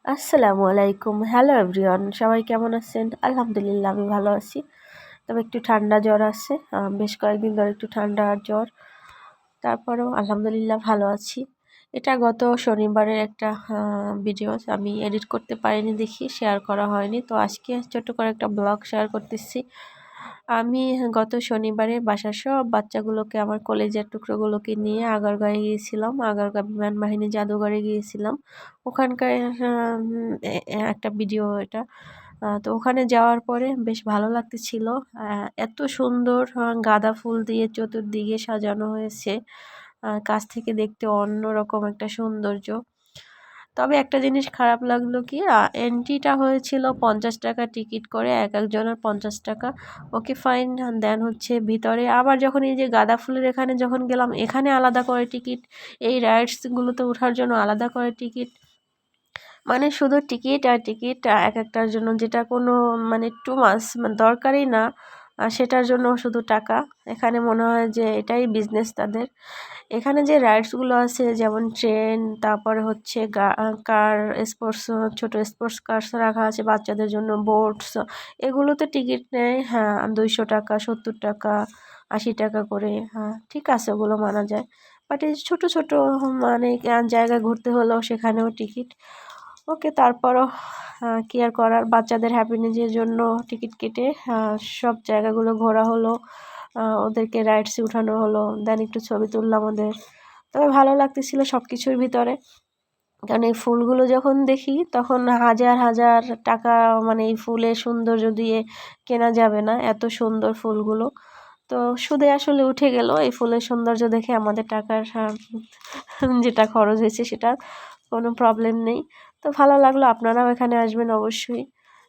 আসসালামু আলাইকুম। Hello everyone, সবাই কেমন আছেন? আলহামদুলিল্লাহ আমি ভালো আছি। তবে একটু ঠান্ডা জ্বর আছে, বেশ কয়েকদিন ধরে একটু ঠান্ডা আর জ্বর। তারপরেও আলহামদুলিল্লাহ ভালো আছি। এটা গত শনিবারের একটা ভিডিও, আমি এডিট করতে পারিনি দেখি শেয়ার করা হয়নি, তো আজকে ছোট্ট করে একটা ব্লগ শেয়ার করতেছি। আমি গত শনিবারে বাসার সব বাচ্চাগুলোকে, আমার কলেজের টুকরোগুলোকে নিয়ে আগারগাঁয়ে গিয়েছিলাম। আগারগাঁ বিমান বাহিনী জাদুঘরে গিয়েছিলাম। ওখানকার একটা ভিডিও এটা। তো ওখানে যাওয়ার পরে বেশ ভালো লাগতেছিল। এত সুন্দর গাঁদা ফুল দিয়ে চতুর্দিকে সাজানো হয়েছে, কাছ থেকে দেখতে অন্যরকম একটা সৌন্দর্য। তবে একটা জিনিস খারাপ লাগলো কি, এন্ট্রিটা হয়েছিল 50 টাকা টিকিট করে, এক একজনের 50 টাকা। Okay fine. দেন হচ্ছে ভিতরে আবার যখন এই যে গাঁদা ফুলের এখানে যখন গেলাম, এখানে আলাদা করে টিকিট, এই রাইডসগুলোতে ওঠার জন্য আলাদা করে টিকিট। মানে শুধু টিকিট আর টিকিট এক একটার জন্য, যেটা কোনো মানে টু মাস মানে দরকারই না, সেটার জন্য শুধু টাকা। এখানে মনে হয় যে এটাই বিজনেস তাদের। এখানে যে রাইডসগুলো আছে, যেমন ট্রেন, তারপরে হচ্ছে কার, স্পোর্টস, ছোট স্পোর্টস কার্স রাখা আছে বাচ্চাদের জন্য, বোটস, এগুলোতে টিকিট নেয় 200 টাকা, 70 টাকা, 80 টাকা করে। হ্যাঁ ঠিক আছে, ওগুলো মানা যায়। বাট এই ছোটো ছোটো মানে জায়গায় ঘুরতে হলেও সেখানেও টিকিট। ওকে, তারপরও কি আর করার, বাচ্চাদের হ্যাপিনেসের জন্য টিকিট কেটে সব জায়গাগুলো ঘোরা হলো, ওদেরকে রাইডসে উঠানো হলো, দেন একটু ছবি তুললাম ওদের। তবে ভালো লাগতেছিল সব কিছুর ভিতরে, কারণ এই ফুলগুলো যখন দেখি তখন হাজার হাজার টাকা, মানে এই ফুলের সৌন্দর্য দিয়ে কেনা যাবে না, এত সুন্দর ফুলগুলো। তো সুদে আসলে উঠে গেল এই ফুলের সৌন্দর্য দেখে, আমাদের টাকার যেটা খরচ হয়েছে সেটা কোনো প্রবলেম নেই। তো ভালো লাগলো, আপনারাও এখানে আসবেন অবশ্যই,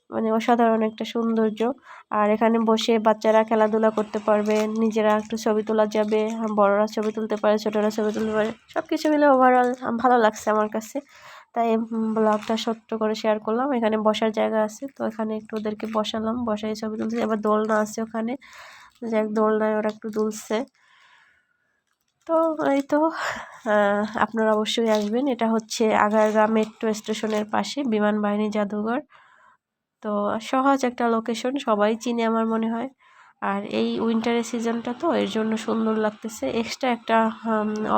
মানে অসাধারণ একটা সৌন্দর্য। আর এখানে বসে বাচ্চারা খেলাধুলা করতে পারবে, নিজেরা একটু ছবি তোলা যাবে, বড়রা ছবি তুলতে পারে, ছোটরা ছবি তুলতে পারে, সব কিছু মিলে ওভারঅল ভালো লাগছে আমার কাছে। তাই ব্লগটা ছোট্ট করে শেয়ার করলাম। এখানে বসার জায়গা আছে, তো এখানে একটু ওদেরকে বসালাম, বসাই ছবি তুলতে। এবার দোলনা আছে ওখানে, যাক দোলনায় ওরা একটু দুলছে। তো এই তো আপনারা অবশ্যই আসবেন। এটা হচ্ছে আগারগাঁ মেট্রো স্টেশনের পাশে বিমান বাহিনী জাদুঘর। তো সহজ একটা লোকেশন, সবাই চিনে আমার মনে হয়। আর এই উইন্টারের সিজনটা তো এর জন্য সুন্দর লাগতেছে, এক্সট্রা একটা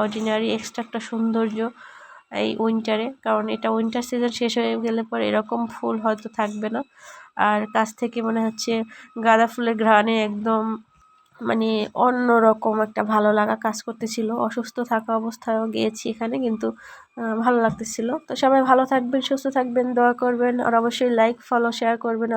অর্ডিনারি এক্সট্রা একটা সৌন্দর্য এই উইন্টারে, কারণ এটা উইন্টার সিজন শেষ হয়ে গেলে পরে এরকম ফুল হয়তো থাকবে না। আর কাছ থেকে মনে হচ্ছে গাঁদা ফুলের ঘ্রাণে একদম মানে অন্যরকম একটা ভালো লাগা কাজ করতেছিল। অসুস্থ থাকা অবস্থায়ও গিয়েছি এখানে, কিন্তু ভালো লাগতেছিল। তো সবাই ভালো থাকবেন, সুস্থ থাকবেন, দোয়া করবেন, আর অবশ্যই লাইক, ফলো, শেয়ার করবেন।